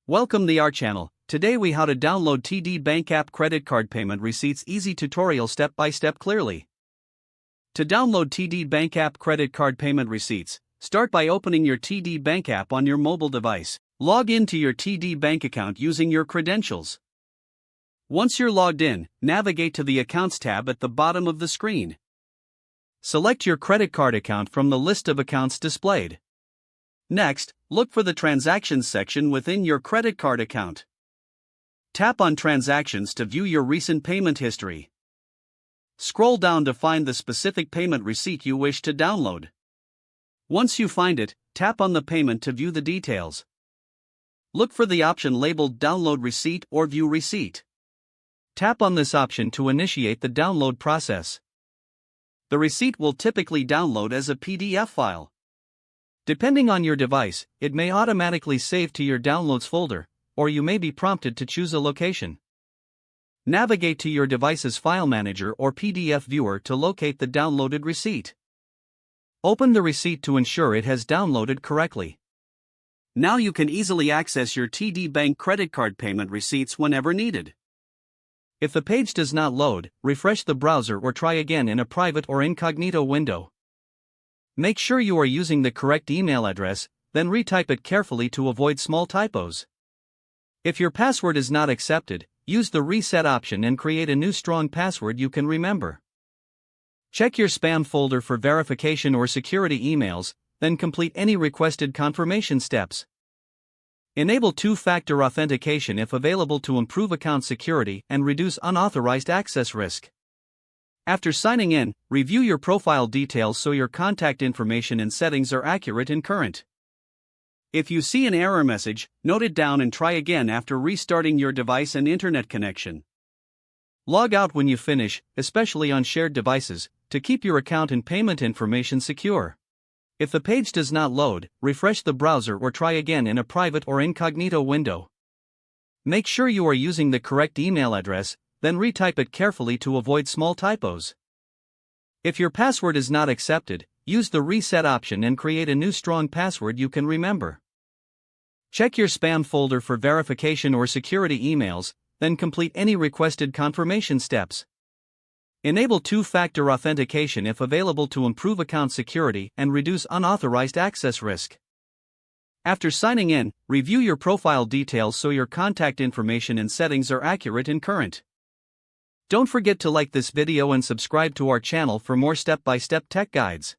Welcome to our channel. Today we how to download TD Bank app credit card payment receipts easy tutorial step by step clearly. To download TD Bank app credit card payment receipts, start by opening your TD Bank app on your mobile device. Log into your TD Bank account using your credentials. Once you're logged in, navigate to the Accounts tab at the bottom of the screen. Select your credit card account from the list of accounts displayed. Next, look for the Transactions section within your credit card account. Tap on Transactions to view your recent payment history. Scroll down to find the specific payment receipt you wish to download. Once you find it, tap on the payment to view the details. Look for the option labeled Download Receipt or View Receipt. Tap on this option to initiate the download process. The receipt will typically download as a PDF file. Depending on your device, it may automatically save to your Downloads folder, or you may be prompted to choose a location. Navigate to your device's file manager or PDF viewer to locate the downloaded receipt. Open the receipt to ensure it has downloaded correctly. Now you can easily access your TD Bank credit card payment receipts whenever needed. If the page does not load, refresh the browser or try again in a private or incognito window. Make sure you are using the correct email address, then retype it carefully to avoid small typos. If your password is not accepted, use the reset option and create a new strong password you can remember. Check your spam folder for verification or security emails, then complete any requested confirmation steps. Enable two-factor authentication if available to improve account security and reduce unauthorized access risk. After signing in, review your profile details so your contact information and settings are accurate and current. If you see an error message, note it down and try again after restarting your device and internet connection. Log out when you finish, especially on shared devices, to keep your account and payment information secure. If the page does not load, refresh the browser or try again in a private or incognito window. Make sure you are using the correct email address, then retype it carefully to avoid small typos. If your password is not accepted, use the reset option and create a new strong password you can remember. Check your spam folder for verification or security emails, then complete any requested confirmation steps. Enable two-factor authentication if available to improve account security and reduce unauthorized access risk. After signing in, review your profile details so your contact information and settings are accurate and current. Don't forget to like this video and subscribe to our channel for more step-by-step tech guides.